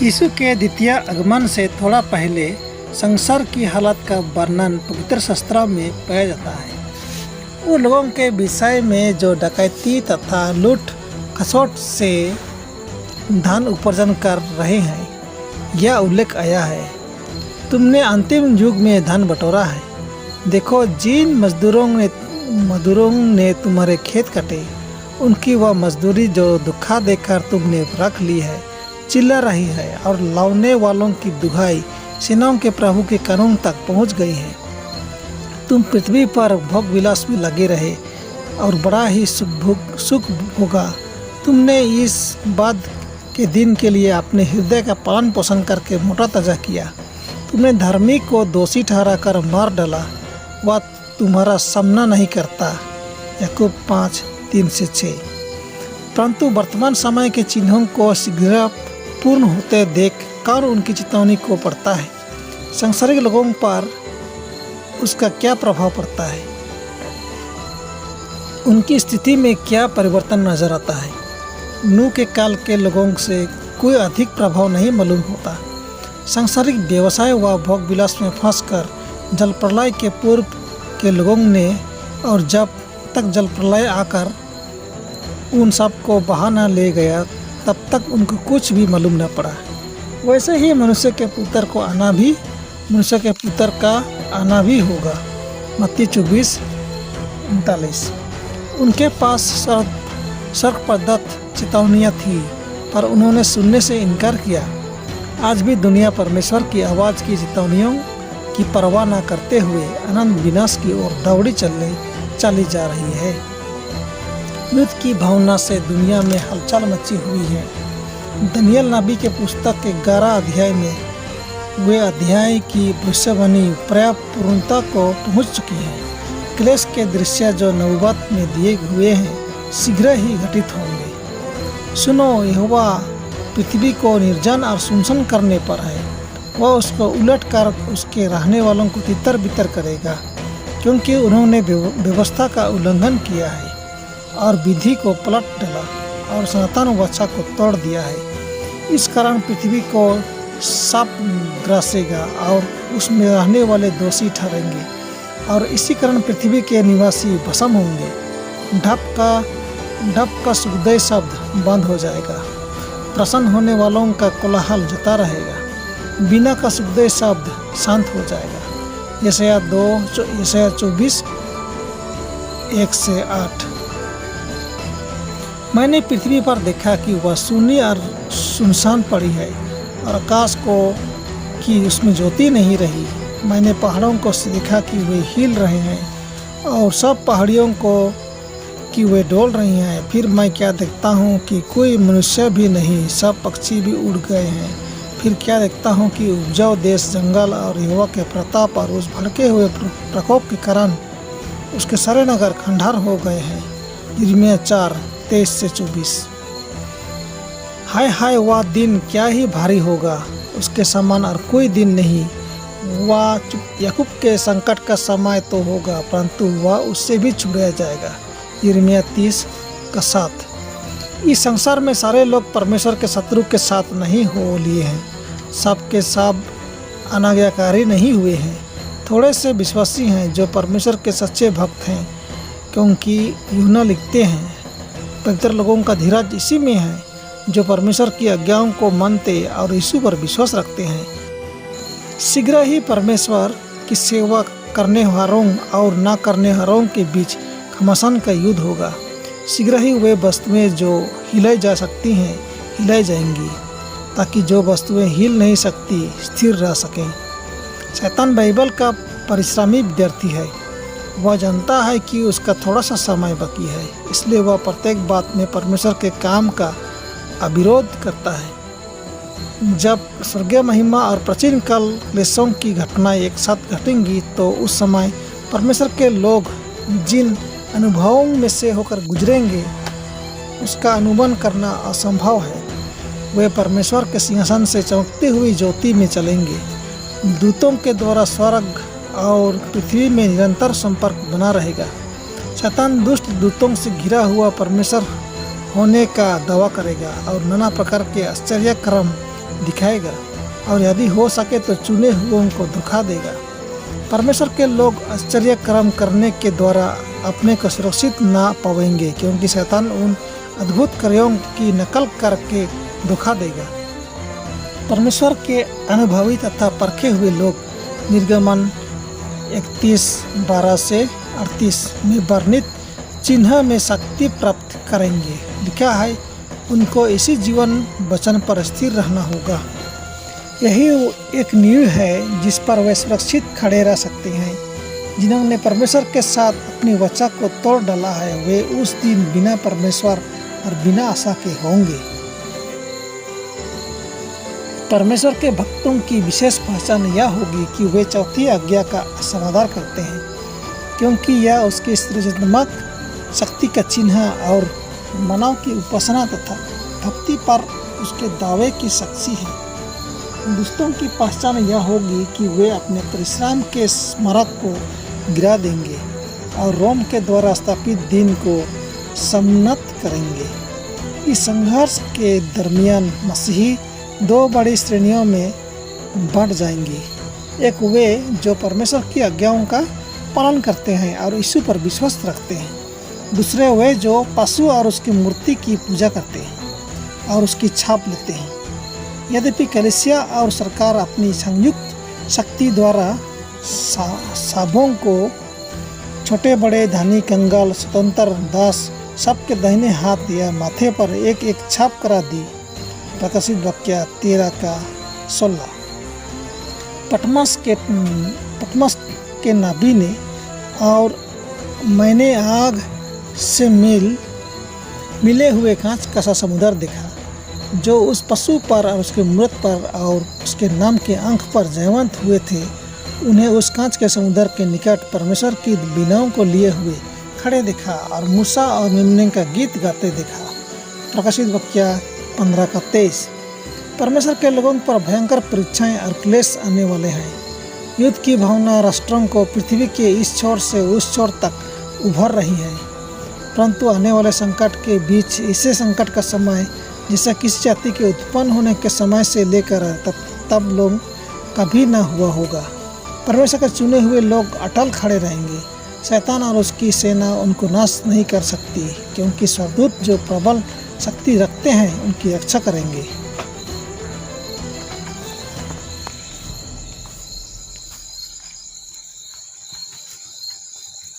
यीशु के द्वितीय आगमन से थोड़ा पहले संसार की हालत का वर्णन पवित्र शास्त्र में पाया जाता है। उन लोगों के विषय में जो डकैती तथा लूट खसोट से धन उपार्जन कर रहे हैं, यह उल्लेख आया है। तुमने अंतिम युग में धन बटोरा है। देखो, जिन मजदूरों ने तुम्हारे खेत काटे, उनकी वह मजदूरी जो दुखा देकर तुमने रख ली है चिल्ला रही है, और लाने वालों की दुहाई सेनाओं के प्रभु के कानून तक पहुंच गई है। तुम पृथ्वी पर भोग विलास में लगे रहे और बड़ा ही सुख होगा। तुमने इस बात के दिन के लिए अपने हृदय का पालन पोषण करके मोटा ताजा किया। तुमने धार्मिक को दोषी ठहरा कर मार डाला, वह तुम्हारा सामना नहीं करता। याकूब 5:3-6। परंतु वर्तमान समय के चिन्हों को शीघ्र पूर्ण होते देख कर उनकी चेतावनी को पड़ता है। सांसारिक लोगों पर उसका क्या प्रभाव पड़ता है, उनकी स्थिति में क्या परिवर्तन नजर आता है। नूह के काल के लोगों से कोई अधिक प्रभाव नहीं मालूम होता। सांसारिक व्यवसाय व भोग विलास में फंसकर जल प्रलय के पूर्व के लोगों ने, और जब तक जल प्रलय आकर उन सब को बहा न ले गया, तब तक उनको कुछ भी मालूम न पड़ा। वैसे ही मनुष्य के पुत्र का आना भी होगा। मत्ती 24:39। उनके पास स्वर्ग प्रदत्त चेतावनियाँ थी, पर उन्होंने सुनने से इनकार किया। आज भी दुनिया परमेश्वर की आवाज़ की चेतावनियों की परवाह न करते हुए अनंत विनाश की ओर दौड़ी चली जा रही है। युद्ध की भावना से दुनिया में हलचल मची हुई है। दानियेल नबी के पुस्तक के 11 अध्याय में वे अध्याय की भविष्यवाणी पर्याप्त पूर्णता को पहुंच चुकी है। क्लेश के दृश्य जो नबूवत में दिए हुए हैं शीघ्र ही घटित होंगे। सुनो, यहोवा पृथ्वी को निर्जन और सुनसान करने पर है। वह उसको उलट कर उसके रहने वालों को तितर बितर करेगा, क्योंकि उन्होंने व्यवस्था का उल्लंघन किया है और विधि को पलट डाला और सनातन वाचा को तोड़ दिया है। इस कारण पृथ्वी को साप ग्रासेगा और उसमें रहने वाले दोषी ठहरेंगे, और इसी कारण पृथ्वी के निवासी भस्म होंगे। ढप का सुखदय शब्द बंद हो जाएगा। प्रसन्न होने वालों का कोलाहल जता रहेगा। बिना का सुखदय शब्द शांत हो जाएगा। यशायाह 24:1-8। मैंने पृथ्वी पर देखा कि वह सूनी और सुनसान पड़ी है, और आकाश की उसमें ज्योति नहीं रही। मैंने पहाड़ों को देखा कि वे हिल रहे हैं, और सब पहाड़ियों को कि वे डोल रही हैं। फिर मैं क्या देखता हूँ कि कोई मनुष्य भी नहीं, सब पक्षी भी उड़ गए हैं। फिर क्या देखता हूँ कि उपजाऊ देश, जंगल और यहोवा के प्रताप और उस भड़के हुए प्रकोप के कारण उसके सारे नगर खंडार हो गए हैं। यिर्मयाह 4:23-24। हाय हाय, वह दिन क्या ही भारी होगा, उसके समान और कोई दिन नहीं। वह याकूब के संकट का समय तो होगा, परंतु वह उससे भी छुड़ाया जाएगा। यिर्मयाह 30:7। इस संसार में सारे लोग परमेश्वर के शत्रु के साथ नहीं हो लिए हैं। सबके सब अनाज्ञाकारी नहीं हुए हैं। थोड़े से विश्वासी हैं जो परमेश्वर के सच्चे भक्त हैं, क्योंकि यूहन्ना लिखते हैं, पवित्र लोगों का धीरज इसी में है जो परमेश्वर की आज्ञाओं को मानते और यीशु पर विश्वास रखते हैं। शीघ्र ही परमेश्वर की सेवा करने वालों और न करने वालों के बीच घमासान का युद्ध होगा। शीघ्र ही वे वस्तुएं जो हिलाई जा सकती हैं हिलाई जाएंगी, ताकि जो वस्तुएं हिल नहीं सकती स्थिर रह सकें। शैतान बाइबल का परिश्रमी विद्यार्थी है। वह जानता है कि उसका थोड़ा सा समय बाकी है, इसलिए वह प्रत्येक बात में परमेश्वर के काम का अविरोध करता है। जब स्वर्गीय महिमा और प्राचीन काल क्लेशों की घटनाएं एक साथ घटेंगी, तो उस समय परमेश्वर के लोग जिन अनुभवों में से होकर गुजरेंगे उसका अनुमान करना असंभव है। वे परमेश्वर के सिंहासन से चमकती हुई ज्योति में चलेंगे। दूतों के द्वारा स्वर्ग और पृथ्वी में निरंतर संपर्क बना रहेगा। शैतान दुष्ट दूतों से घिरा हुआ परमेश्वर होने का दावा करेगा और नाना प्रकार के आश्चर्य कर्म दिखाएगा और यदि हो सके तो चुने हुओं को धोखा देगा। परमेश्वर के लोग आश्चर्य कर्म करने के द्वारा अपने को सुरक्षित ना पाएंगे, क्योंकि शैतान उन अद्भुत कार्यों की नकल करके धोखा देगा। परमेश्वर के अनुभवी तथा परखे हुए लोग निर्गमन 31:12 से 38 में वर्णित चिन्ह में शक्ति प्राप्त करेंगे। लिखा है, उनको इसी जीवन वचन पर स्थिर रहना होगा। यही एक नींव है जिस पर वे सुरक्षित खड़े रह सकते हैं। जिन्होंने परमेश्वर के साथ अपनी वाचा को तोड़ डाला है, वे उस दिन बिना परमेश्वर और बिना आशा के होंगे। परमेश्वर के भक्तों की विशेष पहचान यह होगी कि वे चौथी आज्ञा का समादर करते हैं, क्योंकि यह उसकी सृजनात्मक शक्ति का चिन्ह और मानव की उपासना तथा भक्ति पर उसके दावे की साक्षी है। दुष्टों की पहचान यह होगी कि वे अपने परिश्रम के स्मारक को गिरा देंगे और रोम के द्वारा स्थापित दिन को सम्मत करेंगे। इस संघर्ष के दरमियान मसीही दो बड़ी श्रेणियों में बढ़ जाएंगे। एक वे जो परमेश्वर की आज्ञाओं का पालन करते हैं और यीशु पर विश्वास रखते हैं। दूसरे वे जो पशु और उसकी मूर्ति की पूजा करते हैं और उसकी छाप लेते हैं। यद्यपि कलीसिया और सरकार अपनी संयुक्त शक्ति द्वारा सबों को, छोटे बड़े, धनी, कंगाल, स्वतंत्र, दास, सबके दाहिने हाथ या माथे पर एक एक छाप करा दी। प्रकाशित वाक्य 13:16। पटमस के नबी ने और मैंने आग से मिले हुए कांच का सा समुद्र देखा, जो उस पशु पर और उसके मूर्त पर और उसके नाम के अंक पर जयवंत हुए थे। उन्हें उस कांच के समुद्र के निकट परमेश्वर की वीणाओं को लिए हुए खड़े देखा और मूसा और मेमने का गीत गाते देखा। प्रकाशित वाक्य 15:23। परमेश्वर के लोगों पर भयंकर परीक्षाएं और क्लेश आने वाले हैं। युद्ध की भावना राष्ट्रों को पृथ्वी के इस छोर से उस छोर तक उभर रही है, परंतु आने वाले संकट के बीच इसे संकट का समय जिससे किसी जाति के उत्पन्न होने के समय से लेकर तब लोग कभी ना हुआ होगा। परमेश्वर के चुने हुए लोग अटल खड़े रहेंगे। शैतान और उसकी सेना उनको नाश नहीं कर सकती, क्योंकि स्वर्गदूत जो प्रबल शक्ति रखते हैं उनकी रक्षा करेंगे।